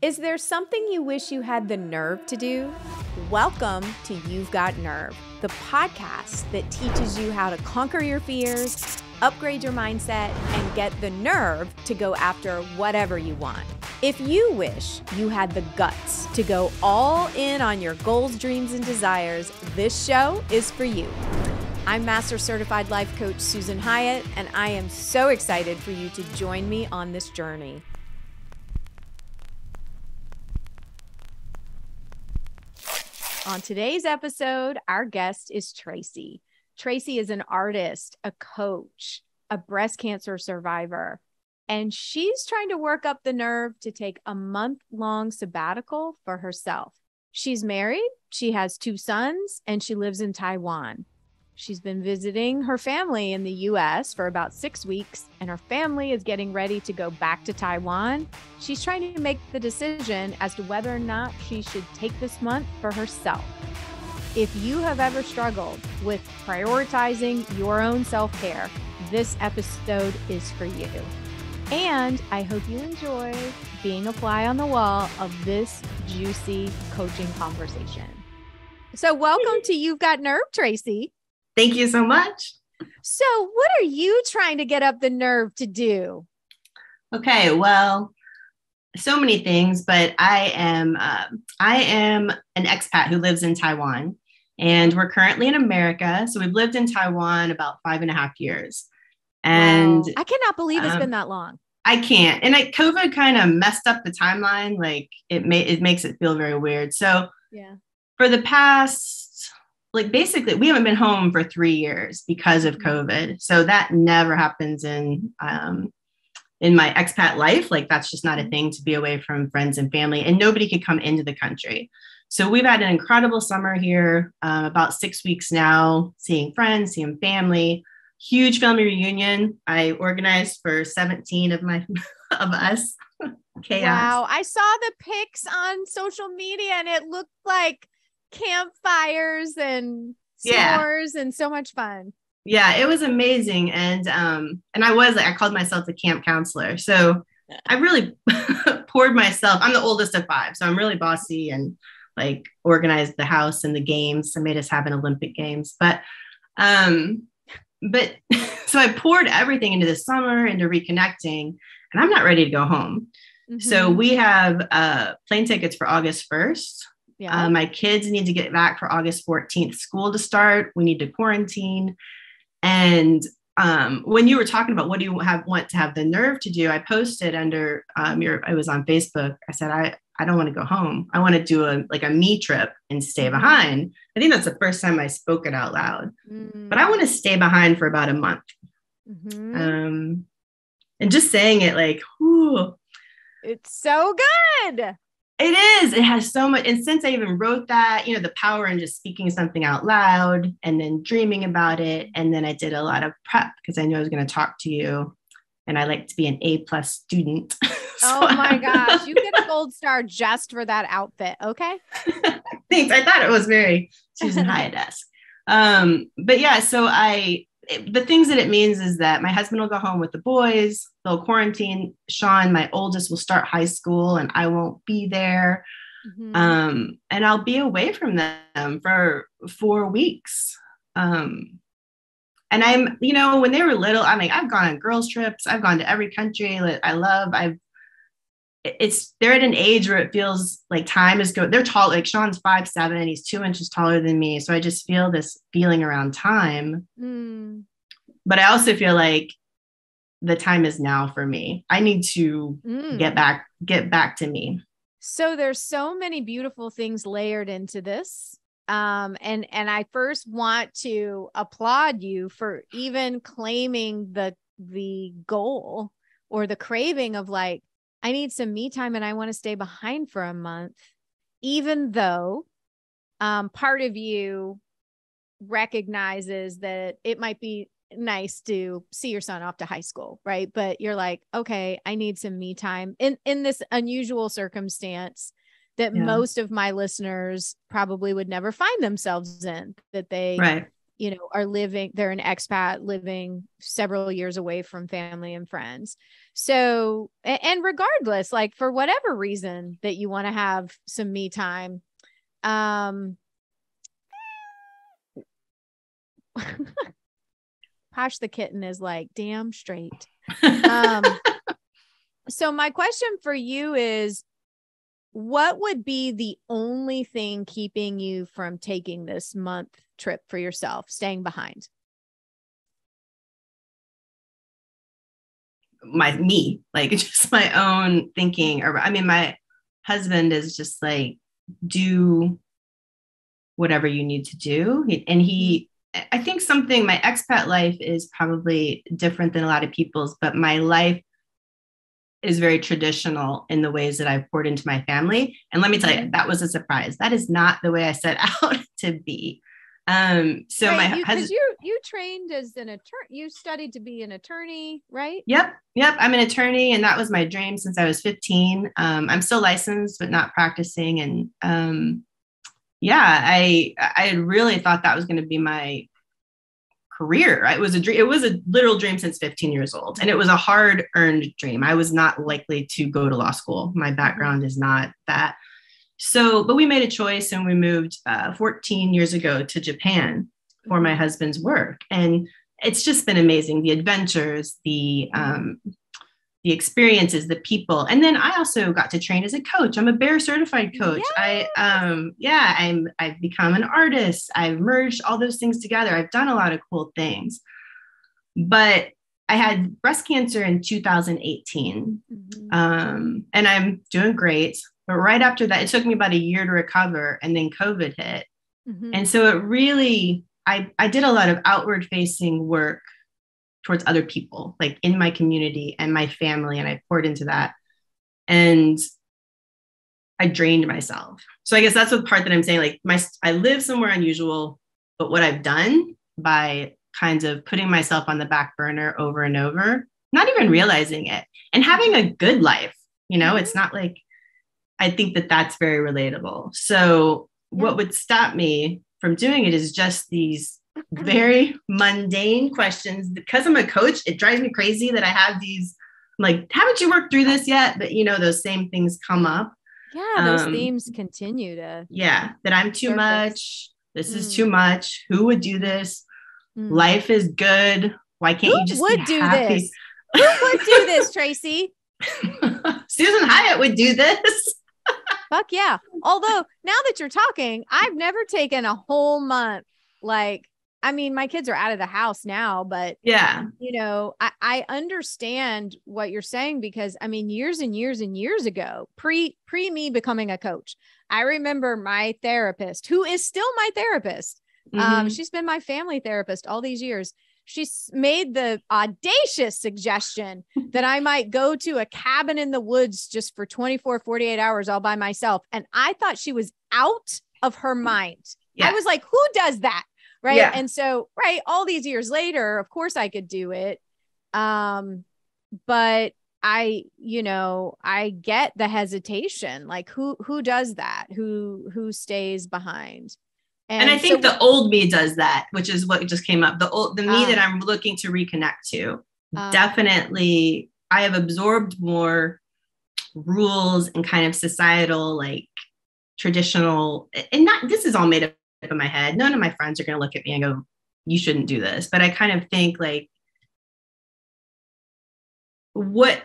Is there something you wish you had the nerve to do? Welcome to You've Got Nerve, the podcast that teaches you how to conquer your fears, upgrade your mindset, and get the nerve to go after whatever you want. If you wish you had the guts to go all in on your goals, dreams, and desires, this show is for you. I'm Master Certified Life Coach Susan Hyatt, and I am so excited for you to join me on this journey. On today's episode, our guest is Tracy. Tracy is an artist, a coach, a breast cancer survivor, and she's trying to work up the nerve to take a month-long sabbatical for herself. She's married, she has 2 sons, and she lives in Taiwan. She's been visiting her family in the US for about 6 weeks, and her family is getting ready to go back to Taiwan. She's trying to make the decision as to whether or not she should take this month for herself. If you have ever struggled with prioritizing your own self-care, this episode is for you. And I hope you enjoy being a fly on the wall of this juicy coaching conversation. So welcome to You've Got Nerve, Tracy. Thank you so much. So what are you trying to get up the nerve to do? Okay, well, so many things, but I am an expat who lives in Taiwan, and we're currently in America. So we've lived in Taiwan about 5.5 years. And wow. I cannot believe it's been that long. I can't. And COVID kind of messed up the timeline. Like it makes it feel very weird. So yeah, for the past, basically, we haven't been home for 3 years because of COVID. So that never happens in my expat life. That's just not a thing to be away from friends and family, and nobody could come into the country. So we've had an incredible summer here, about 6 weeks now, seeing friends, seeing family, huge family reunion. I organized for 17 of us. Chaos. Wow. I saw the pics on social media and it looked like campfires and s'mores and so much fun. Yeah, it was amazing. And I called myself the camp counselor. So I really poured myself. I'm the oldest of 5, so I'm really bossy and organized the house and the games. I made us have an Olympic Games, but so I poured everything into the summer, into reconnecting, and I'm not ready to go home. Mm-hmm. So we have plane tickets for August 1st. Yeah. My kids need to get back for August 14th, school to start. We need to quarantine. And when you were talking about what do you want to have the nerve to do, I posted under I was on Facebook. I said, I don't want to go home. I want to do a me trip and stay behind. I think that's the first time I spoke it out loud, but I want to stay behind for about a month. Mm-hmm. And just saying it whew, it's so good. It is. It has so much. And since I even wrote that, the power in just speaking something out loud and then dreaming about it. And then I did a lot of prep because I knew I was going to talk to you, and I like to be an A+ student. Oh my gosh. You get a gold star just for that outfit. Okay. Thanks. I thought it was very Susan Hyatt-esque. But yeah, so the things that it means is that my husband will go home with the boys. They'll quarantine. Sean, my oldest, will start high school and I won't be there. Mm-hmm. And I'll be away from them for 4 weeks. And I'm, when they were little, I've gone on girls' trips. I've gone to every country that I love. They're at an age where it feels like time is going. They're tall. Sean's 5'7" and he's 2 inches taller than me. So I just feel this feeling around time. But I also feel like the time is now for me. I need to get back to me. So there's so many beautiful things layered into this. And I first want to applaud you for even claiming the goal or the craving of I need some me time and I want to stay behind for a month, even though part of you recognizes that it might be nice to see your son off to high school, right? But you're like, okay, I need some me time in this unusual circumstance that most of my listeners probably would never find themselves in, that they are living, they're an expat living several years away from family and friends. So, and regardless, like for whatever reason that you want to have some me time, Posh the kitten is like, damn straight. So my question for you is, what would be the only thing keeping you from taking this month trip for yourself, staying behind? Like just my own thinking. Or, I mean, my husband is just like, do whatever you need to do. And I think my expat life is probably different than a lot of people's, but my life is very traditional in the ways that I've poured into my family. And let me tell you, that was a surprise. That is not the way I set out to be. So right, my husband, you trained as an attorney, you studied to be an attorney, right? Yep. I'm an attorney, and that was my dream since I was 15. I'm still licensed, but not practicing. And I really thought that was going to be my career. It was a dream. It was a literal dream since 15 years old. And it was a hard earned dream. I was not likely to go to law school. My background is not that. So, but we made a choice and we moved 14 years ago to Japan for my husband's work. And it's just been amazing. The adventures, the experiences, the people. And then I also got to train as a coach. I'm a Bear certified coach. Yes. I've become an artist. I've merged all those things together. I've done a lot of cool things, but I had breast cancer in 2018. And I'm doing great. But right after that, it took me about a year to recover, and then COVID hit. And so it really, I did a lot of outward facing work towards other people, like in my community and my family. And I poured into that and I drained myself. So I guess that's the part that I'm saying, like I live somewhere unusual, but what I've done by kind of putting myself on the back burner over and over, not even realizing it, and having a good life, it's not like, I think that that's very relatable. So what would stop me from doing it is just these very mundane questions. Because I'm a coach, it drives me crazy that I have these, like, haven't you worked through this yet? But those same things come up. Yeah, those themes continue to. Yeah, that I'm too much. This is too much. Who would do this? Life is good. Why can't you just be happy? Who would do this, Tracy? Susan Hyatt would do this. Fuck yeah. Although now that you're talking, I've never taken a whole month. Like, I mean, my kids are out of the house now, but yeah, I understand what you're saying, because I mean, years and years and years ago, pre me becoming a coach, I remember my therapist, who is still my therapist. She's been my family therapist all these years. She's made the audacious suggestion that I might go to a cabin in the woods just for 24, 48 hours all by myself. And I thought she was out of her mind. Yeah. I was like, who does that? Right. Yeah. And so, all these years later, of course I could do it. But I get the hesitation. Like who does that? Who stays behind? And I think the old me does that, which is what just came up. The me that I'm looking to reconnect to. Definitely, I have absorbed more rules and kind of societal, like traditional, and this is all made up in my head. None of my friends are going to look at me and go, you shouldn't do this. But I kind of think like, what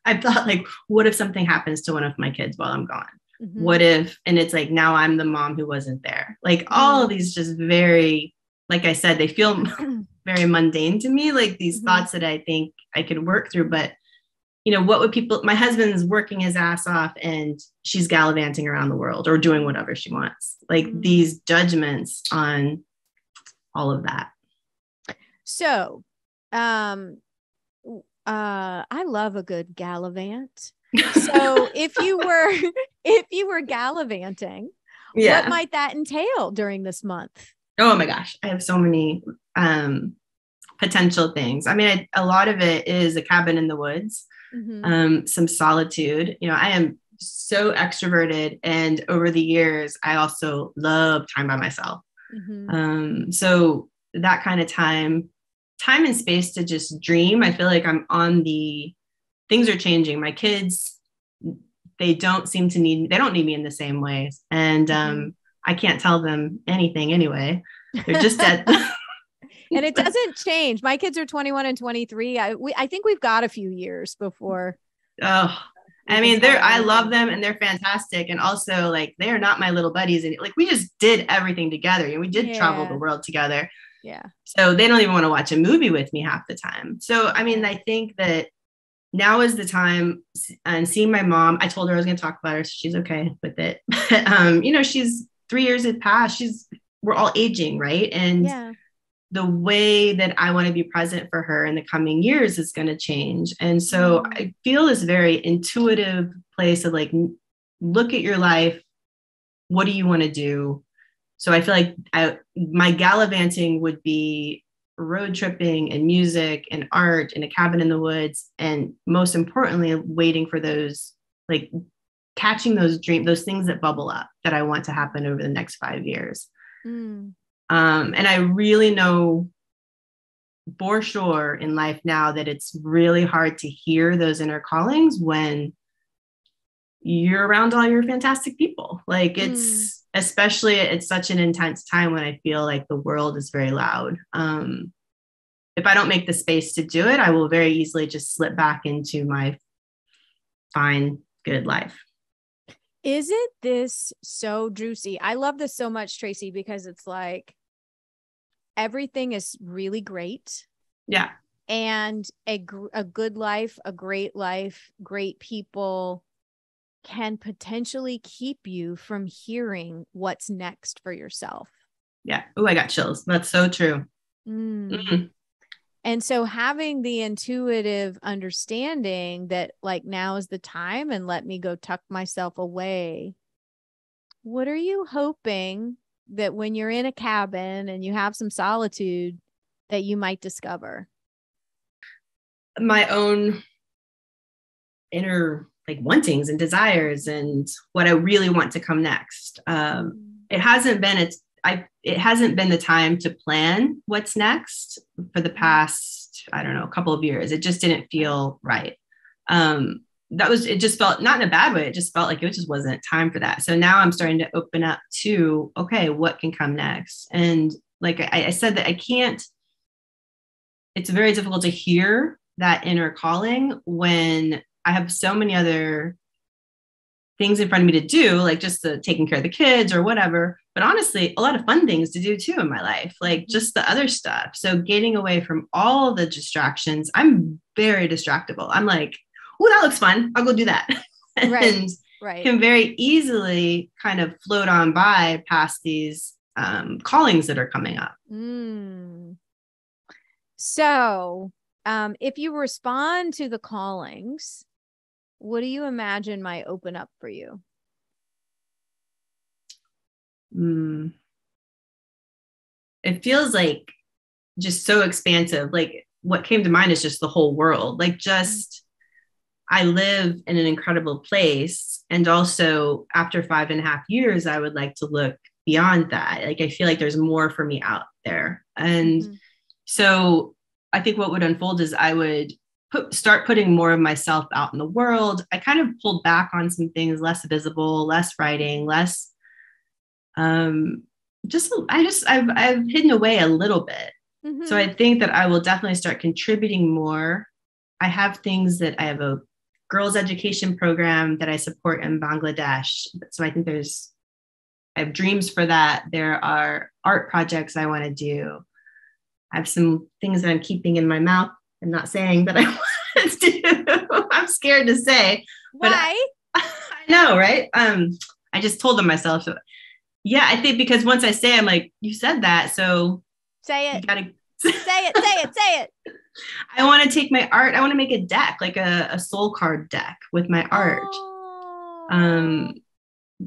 if something happens to one of my kids while I'm gone? What if, and it's like, now I'm the mom who wasn't there. Like all of these just very, like I said, they feel very mundane to me, like these thoughts that I think I could work through. But, what would my husband's working his ass off and she's gallivanting around the world or doing whatever she wants. Like these judgments on all of that. So, I love a good gallivant. So if you were gallivanting, what might that entail during this month? Oh my gosh, I have so many potential things. I mean, a lot of it is a cabin in the woods, some solitude. I am so extroverted, and over the years, I also love time by myself. So that kind of time and space to just dream. I feel like things are changing. My kids, they don't need me in the same ways. And I can't tell them anything anyway. They're just at and it doesn't change. My kids are 21 and 23. I think we've got a few years before. Oh, I mean, I love them and they're fantastic. And also like, they are not my little buddies. And like, we just did everything together. And we did travel the world together. Yeah. So they don't even want to watch a movie with me half the time. So, I mean, I think that now is the time. And seeing my mom, I told her I was going to talk about her, so she's okay with it. But, she's 3 years had passed. We're all aging, right? And the way that I want to be present for her in the coming years is going to change. And so I feel this very intuitive place of like, look at your life. What do you want to do? So I feel like my gallivanting would be road tripping and music and art and a cabin in the woods. And most importantly, waiting for those, like catching those those things that bubble up that I want to happen over the next 5 years. And I really know for sure in life now that it's really hard to hear those inner callings when you're around all your fantastic people. Like especially it's such an intense time when I feel like the world is very loud. If I don't make the space to do it, I will very easily just slip back into my fine, good life. Isn't this so juicy? I love this so much, Tracy, because it's like everything is really great. Yeah. And a good life, a great life, great people can potentially keep you from hearing what's next for yourself. Yeah. Oh, I got chills. That's so true. And so having the intuitive understanding that like now is the time and let me go tuck myself away. What are you hoping that when you're in a cabin and you have some solitude that you might discover? My own inner like wantings and desires and what I really want to come next. It hasn't been the time to plan what's next for the past, I don't know, a couple of years. It just didn't feel right. It just felt not in a bad way. It just felt like it just wasn't time for that. So now I'm starting to open up to, okay, what can come next? And like I said that it's very difficult to hear that inner calling when I have so many other things in front of me to do, like just taking care of the kids or whatever. But honestly, a lot of fun things to do too in my life, like just the other stuff. So getting away from all the distractions, I'm very distractible. I'm like, oh, that looks fun. I'll go do that. Right. And can very easily kind of float on by past these callings that are coming up. So if you respond to the callings, what do you imagine might open up for you? It feels like just so expansive. Like what came to mind is just the whole world. Like just, I live in an incredible place. And also after 5.5 years, I would like to look beyond that. Like, I feel like there's more for me out there. And so I think what would unfold is I would start putting more of myself out in the world. I kind of pulled back on some things, less visible, less writing, less, I've hidden away a little bit. So I think that I will definitely start contributing more. I have things that I have a girls' education program that I support in Bangladesh. So I think I have dreams for that. There are art projects I want to do. I have some things that I'm keeping in my mouth and not saying that I want to do. I'm scared to say. Why? But I know, right? I just told them myself. So, yeah, I think because once I say, I'm like, you said that, so say it. You gotta say it. I want to take my art. I want to make a deck, like a soul card deck with my art.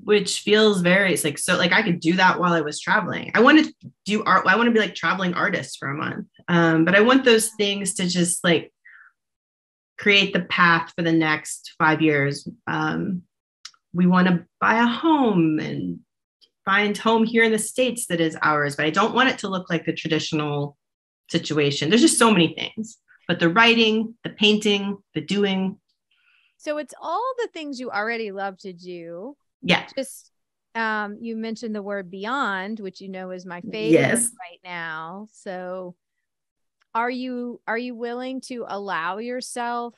Which feels very, it's like, so like I could do that while I was traveling. I want to do art. I want to be like traveling artist for a month. But I want those things to just like create the path for the next 5 years. We want to buy a home and find home here in the States that is ours, but I don't want it to look like the traditional situation. There's just so many things, but the writing, the painting, the doing. So it's all the things you already love to do. Yeah. Just, you mentioned the word beyond, which you know is my favorite Yes. right now. So are you willing to allow yourself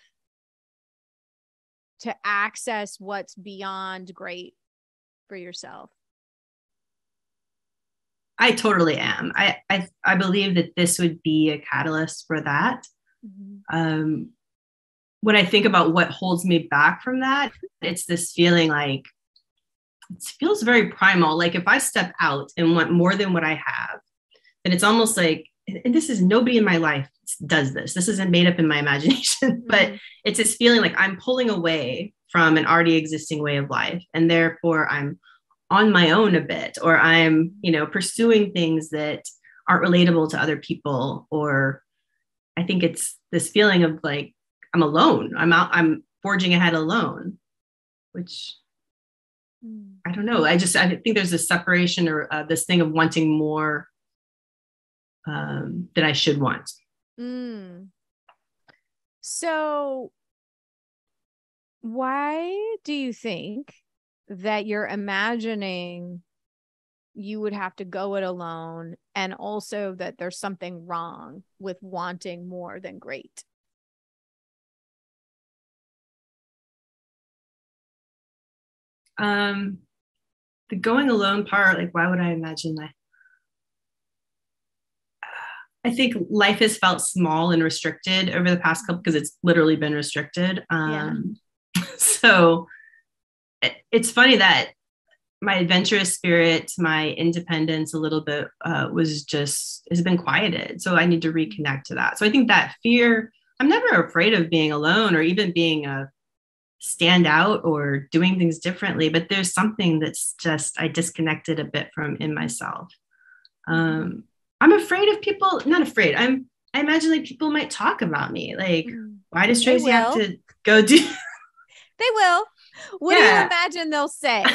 to access what's beyond great for yourself? I totally am. I believe that this would be a catalyst for that. Mm-hmm. When I think about what holds me back from that, it's this feeling like, it feels very primal. Like if I step out and want more than what I have, then it's almost like, and this is, nobody in my life does this. This isn't made up in my imagination, but it's this feeling like I'm pulling away from an already existing way of life. And therefore I'm on my own a bit, or I'm, pursuing things that aren't relatable to other people. Or I think it's this feeling of like, I'm alone. I'm forging ahead alone, which I don't know. I think there's this separation or this thing of wanting more that I should want. So why do you think that you're imagining you would have to go it alone, and also that there's something wrong with wanting more than great? The going alone part, like, why would I imagine that? I think life has felt small and restricted over the past couple, because it's literally been restricted. So it's funny that my adventurous spirit, my independence a little bit has been quieted. So I need to reconnect to that. So I think that fear, I'm never afraid of being alone or even being a stand out or doing things differently, but there's something that's just, I disconnected a bit from in myself. I'm afraid of people, not afraid. I imagine like people might talk about me. Like, why does Tracy have to go do? They will. What do you imagine they'll say?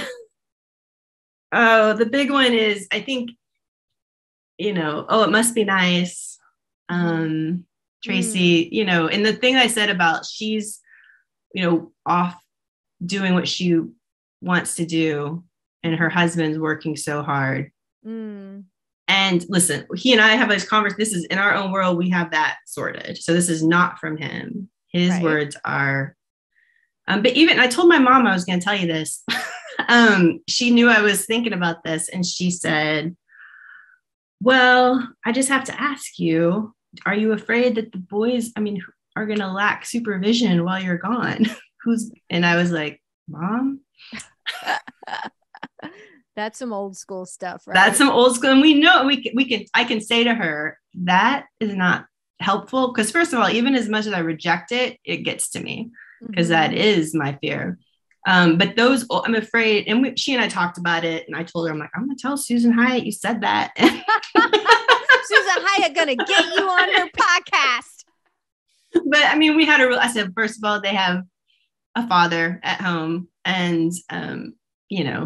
Oh, the big one is, I think, oh, it must be nice. Tracy, and the thing I said about she's, off doing what she wants to do, and her husband's working so hard. And listen, he and I have this conversation. This is in our own world. We have that sorted. So this is not from him. His words are, but even I told my mom I was going to tell you this. She knew I was thinking about this, and she said, well, I just have to ask you, are you afraid that the boys, are going to lack supervision while you're gone? And I was like, Mom, that's some old school stuff, right? That's some old school. And we know I can say to her, that is not helpful. Because first of all, even as much as I reject it, it gets to me, because that is my fear. But those, I'm afraid, and she and I talked about it, and I told her, I'm like, I'm going to tell Susan Hyatt you said that. Susan Hyatt going to get you on her podcast. But we had I said, first of all, they have a father at home, and,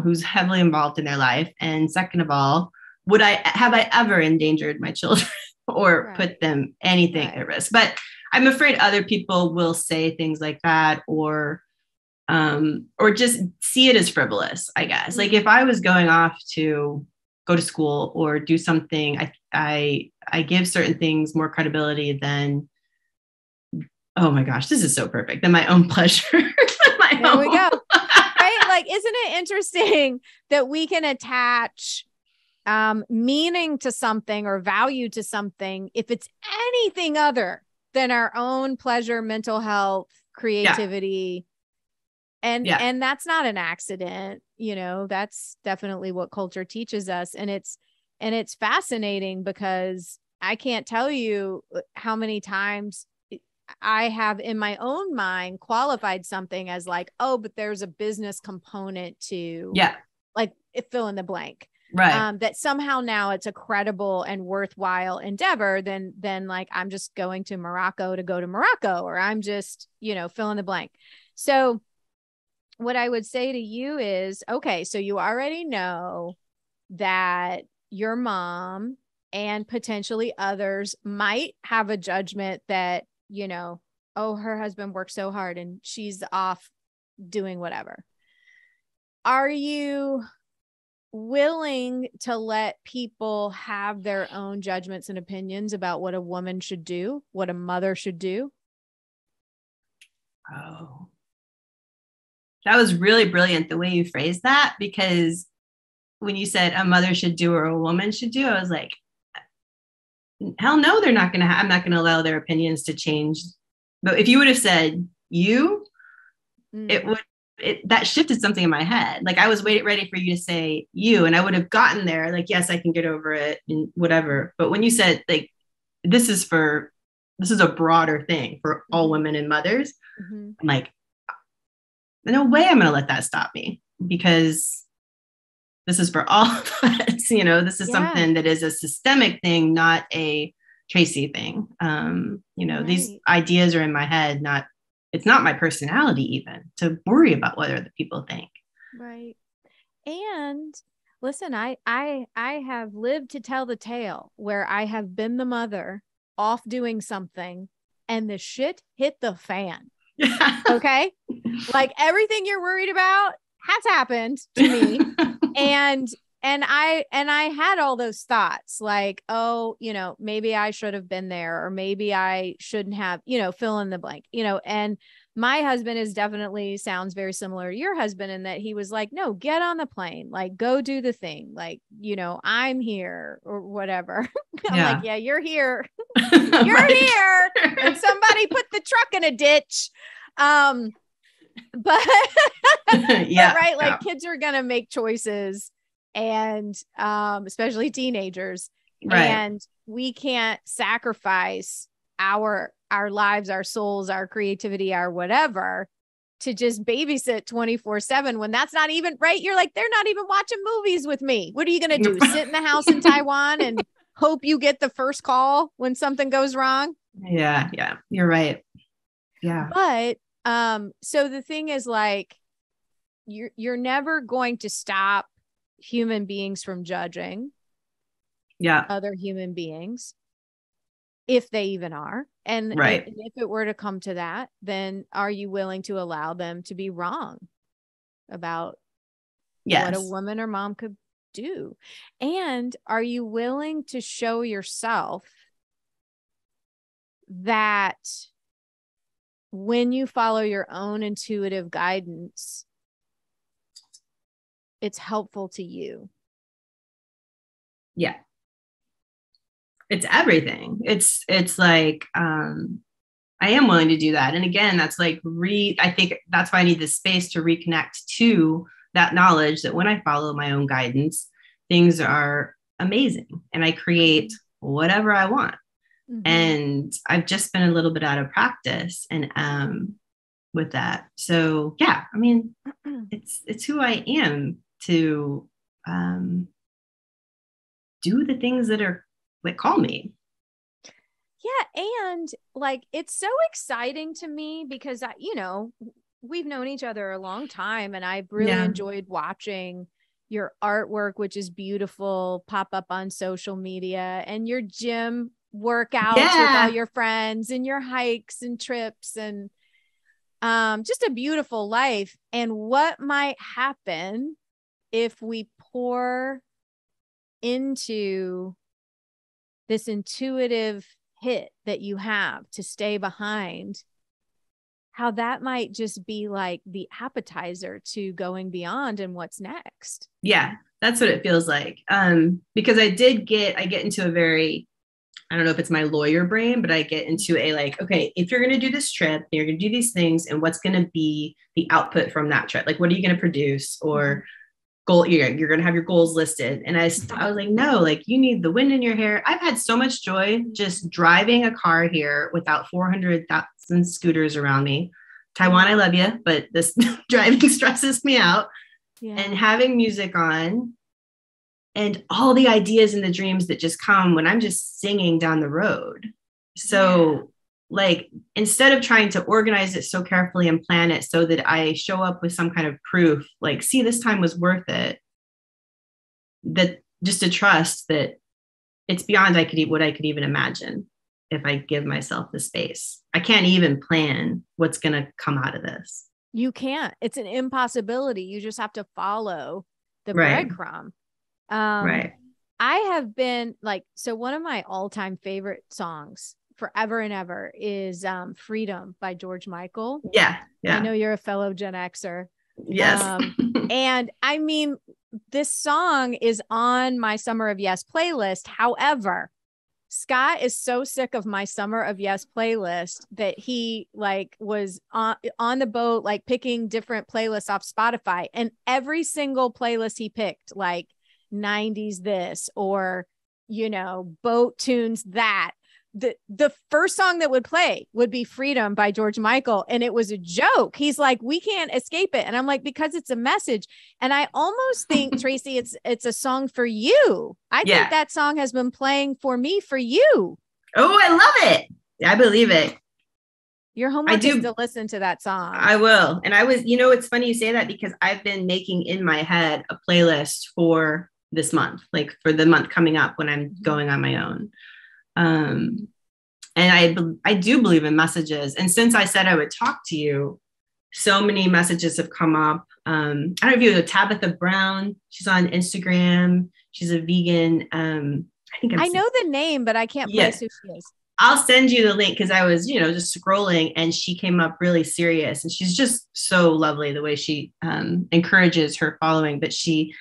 who's heavily involved in their life. And second of all, have I ever endangered my children or put them anything at risk? But I'm afraid other people will say things like that, or just see it as frivolous, I guess. Like if I was going off to go to school or do something, I give certain things more credibility than, oh my gosh, this is so perfect, than my own pleasure. There we go. Right? Like, isn't it interesting that we can attach meaning to something or value to something if it's anything other than our own pleasure, mental health, creativity. And that's not an accident, that's definitely what culture teaches us. And it's fascinating, because I can't tell you how many times I have in my own mind qualified something as like, oh, but there's a business component to like fill in the blank. Right. That somehow now it's a credible and worthwhile endeavor than like, I'm just going to Morocco to go to Morocco, or I'm just, fill in the blank. So what I would say to you is, okay, so you already know that your mom and potentially others might have a judgment that, you know, oh, her husband works so hard and she's off doing whatever. Are you willing to let people have their own judgments and opinions about what a woman should do, what a mother should do? Oh, that was really brilliant the way you phrased that, because when you said a mother should do or a woman should do, I was like, hell no, they're not going to, I'm not going to allow their opinions to change. But if you would have said you, it would, that shifted something in my head. Like I was ready for you to say you, and I would have gotten there. Like, yes, I can get over it and whatever. But when you said like, this is a broader thing for all women and mothers, I'm like, no way I'm going to let that stop me, because this is for all of us. You know, this is something that is a systemic thing, not a Tracy thing. You know, these ideas are in my head, it's not my personality even to worry about what other people think. Right. And listen, I have lived to tell the tale where I have been the mother off doing something and the shit hit the fan. Okay. Like everything you're worried about has happened to me. And I had all those thoughts like, oh, you know, maybe I should have been there, or maybe I shouldn't have, you know, fill in the blank, you know. And my husband sounds very similar to your husband in that he was like, no, get on the plane, like go do the thing. Like, you know, I'm here or whatever. I'm like, yeah, you're here. You're here. And somebody put the truck in a ditch. But right. Like kids are going to make choices, and especially teenagers, and we can't sacrifice our lives, our souls, our creativity, our whatever to just babysit 24/7 when that's not even right. You're like, they're not even watching movies with me. What are you going to do? Sit in the house in Taiwan and hope you get the first call when something goes wrong? Yeah. You're right. Yeah. But so the thing is, like, you're never going to stop human beings from judging other human beings, if they even are. And if it were to come to that, then are you willing to allow them to be wrong about what a woman or mom could do? And are you willing to show yourself that when you follow your own intuitive guidance, it's helpful to you? Yeah. It's everything. It's like, I am willing to do that. And again, that's like, I think that's why I need this space to reconnect to that knowledge that when I follow my own guidance, things are amazing and I create whatever I want. And I've just been a little bit out of practice and with that. So yeah, I mean, it's who I am to do the things that call me. Yeah. And like, it's so exciting to me because we've known each other a long time, and I've really enjoyed watching your artwork, which is beautiful, pop up on social media, and your gym workouts with all your friends and your hikes and trips, and just a beautiful life. And what might happen if we pour into this intuitive hit that you have to stay behind, how that might just be like the appetizer to going beyond and what's next. Yeah, that's what it feels like. Because I get into a very, I don't know if it's my lawyer brain, but I get into a like, okay, if you're going to do this trip, you're going to do these things, and what's going to be the output from that trip? Like, what are you going to produce? Or goal, you're going to have your goals listed. And I was like, no, like you need the wind in your hair. I've had so much joy just driving a car here without 400,000 scooters around me. Taiwan, I love you, but this driving stresses me out. And having music on and all the ideas and the dreams that just come when I'm just singing down the road. So like, instead of trying to organize it so carefully and plan it so that I show up with some kind of proof, like, see, this time was worth it, that just to trust that it's beyond what I could even imagine if I give myself the space. I can't even plan what's going to come out of this. You can't. It's an impossibility. You just have to follow the Right. breadcrumb. Right. I have been like, so one of my all-time favorite songs forever and ever is Freedom by George Michael. Yeah. Yeah. I know you're a fellow Gen Xer. Yes. And I mean, this song is on my Summer of Yes playlist. However, Scott is so sick of my Summer of Yes playlist that he like was on the boat, like picking different playlists off Spotify, and every single playlist he picked, like 90s this, or, you know, boat tunes that. The first song that would play would be Freedom by George Michael. And it was a joke. He's like, we can't escape it. And I'm like, because it's a message. And I almost think, Tracy, it's a song for you. I think that song has been playing for me for you. Oh, I love it. I believe it. Your homework is to listen to that song. I will. And I was, you know, it's funny you say that because I've been making in my head a playlist for this month, like for the month coming up when I'm going on my own. And I do believe in messages. And since I said I would talk to you, so many messages have come up. I don't know if you know Tabitha Brown. She's on Instagram. She's a vegan. I know the name, but I can't place who she is. I'll send you the link because I was, you know, just scrolling and she came up really serious. And she's just so lovely the way she encourages her following. But she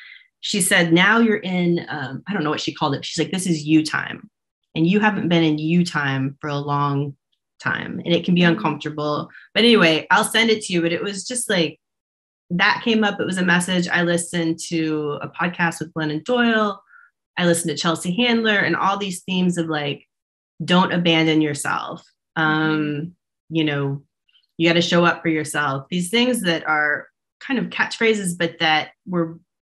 said, now you're in, I don't know what she called it. She's like, this is you time. And you haven't been in you time for a long time. And it can be uncomfortable. But anyway, I'll send it to you. But it was just like, that came up. It was a message. I listened to a podcast with Glennon Doyle. I listened to Chelsea Handler and all these themes of like, don't abandon yourself. You know, you got to show up for yourself. These things that are kind of catchphrases, but that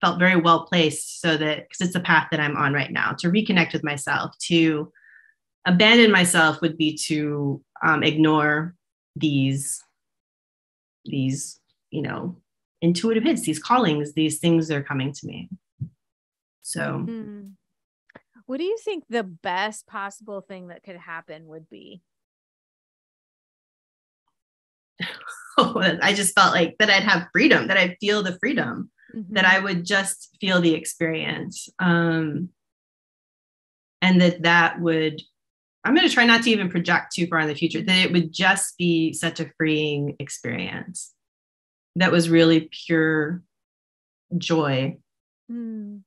felt very well placed so that, because it's the path that I'm on right now, to reconnect with myself. To abandon myself would be to ignore these, you know, intuitive hits, these callings, these things that are coming to me. So what do you think the best possible thing that could happen would be? I just felt like that I'd have freedom, that I'd feel the freedom, that I would just feel the experience. And that would, I'm going to try not to even project too far in the future, that it would just be such a freeing experience that was really pure joy and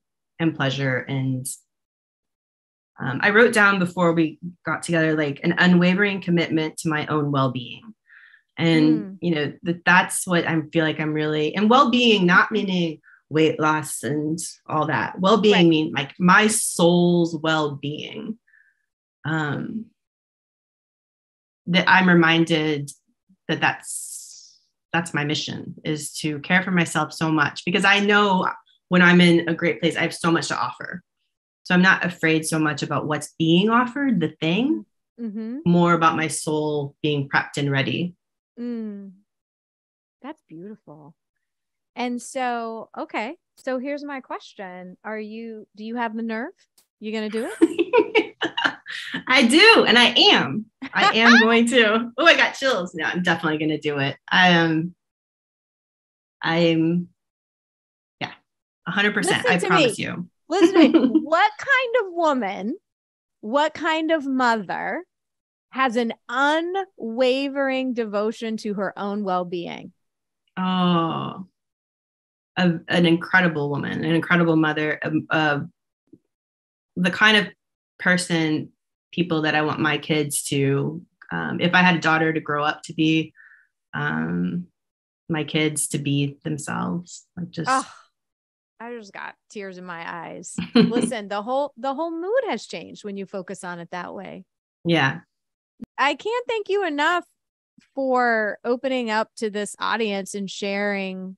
pleasure. And I wrote down before we got together, like an unwavering commitment to my own well-being. And, you know, that's what I feel like I'm really, and well-being, not meaning weight loss and all that. Well-being mean like my soul's well-being. That I'm reminded that that's my mission, is to care for myself so much, because I know when I'm in a great place, I have so much to offer. So I'm not afraid so much about what's being offered, the thing, more about my soul being prepped and ready. That's beautiful. And so, okay. So here's my question. Do you have the nerve? You going to do it? I do. And I am going to. Oh, I got chills. No, I'm definitely going to do it. I'm 100%. I promise you. Listen to me. What kind of woman, what kind of mother has an unwavering devotion to her own well-being? Oh, an incredible woman, an incredible mother, the kind of people that I want my kids to, if I had a daughter, to grow up to be, my kids to be themselves. Like just. Oh, I just got tears in my eyes. Listen, the whole mood has changed when you focus on it that way. Yeah. I can't thank you enough for opening up to this audience and sharing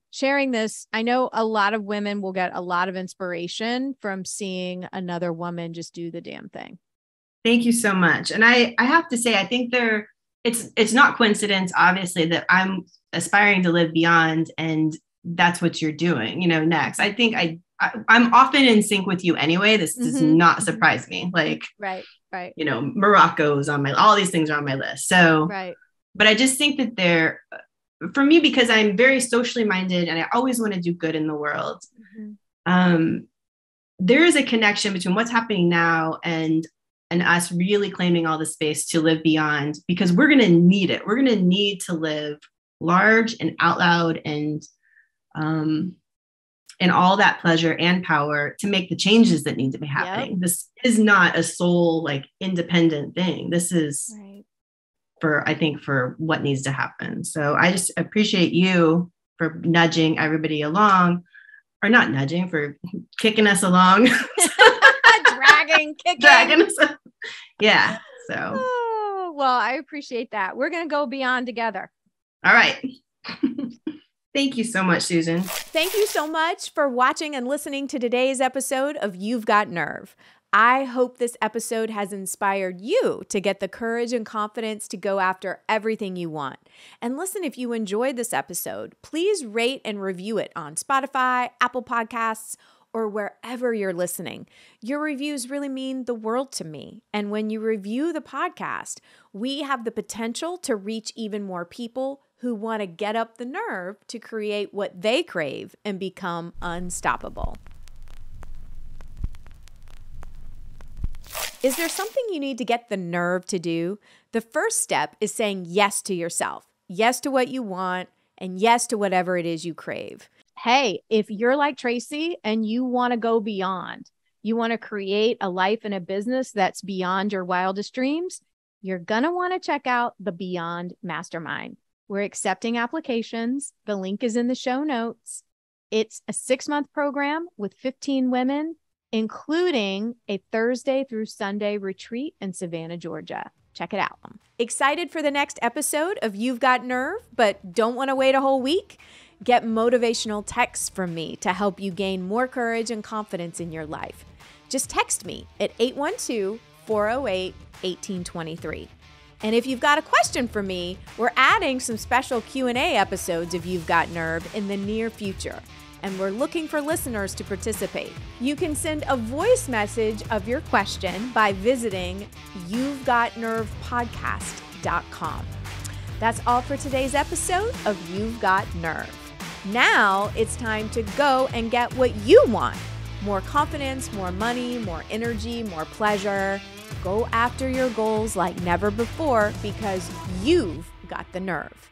this. I know a lot of women will get a lot of inspiration from seeing another woman just do the damn thing. Thank you so much. And I have to say, I think it's not coincidence, obviously, that I'm aspiring to live beyond, and that's what you're doing, you know, next. I think I I'm often in sync with you anyway. This does not surprise me. Like, right. Morocco's on all these things are on my list. So, but I just think that for me, because I'm very socially minded and I always want to do good in the world. There is a connection between what's happening now and us really claiming all the space to live beyond, because we're going to need it. We're going to need to live large and out loud and all that pleasure and power to make the changes that need to be happening. Yep. This is not a sole, like, independent thing. This is I think for what needs to happen. So I just appreciate you for nudging everybody along, or not nudging, for kicking us along. Dragging us. Yeah. So. Oh, well, I appreciate that. We're going to go beyond together. All right. Thank you so much, Susan. Thank you so much for watching and listening to today's episode of You've Got Nerve. I hope this episode has inspired you to get the courage and confidence to go after everything you want. And listen, if you enjoyed this episode, please rate and review it on Spotify, Apple Podcasts, or wherever you're listening. Your reviews really mean the world to me. And when you review the podcast, we have the potential to reach even more people who want to get up the nerve to create what they crave and become unstoppable. Is there something you need to get the nerve to do? The first step is saying yes to yourself, yes to what you want, and yes to whatever it is you crave. Hey, if you're like Tracy and you want to go beyond, you want to create a life and a business that's beyond your wildest dreams, you're going to want to check out the Beyond Mastermind. We're accepting applications. The link is in the show notes. It's a 6-month program with 15 women, including a Thursday through Sunday retreat in Savannah, Georgia. Check it out. Excited for the next episode of You've Got Nerve, but don't want to wait a whole week? Get motivational texts from me to help you gain more courage and confidence in your life. Just text me at 812-408-1823. And if you've got a question for me, we're adding some special Q&A episodes of You've Got Nerve in the near future. And we're looking for listeners to participate. You can send a voice message of your question by visiting you'vegotnervepodcast.com. That's all for today's episode of You've Got Nerve. Now it's time to go and get what you want. More confidence, more money, more energy, more pleasure. Go after your goals like never before because you've got the nerve.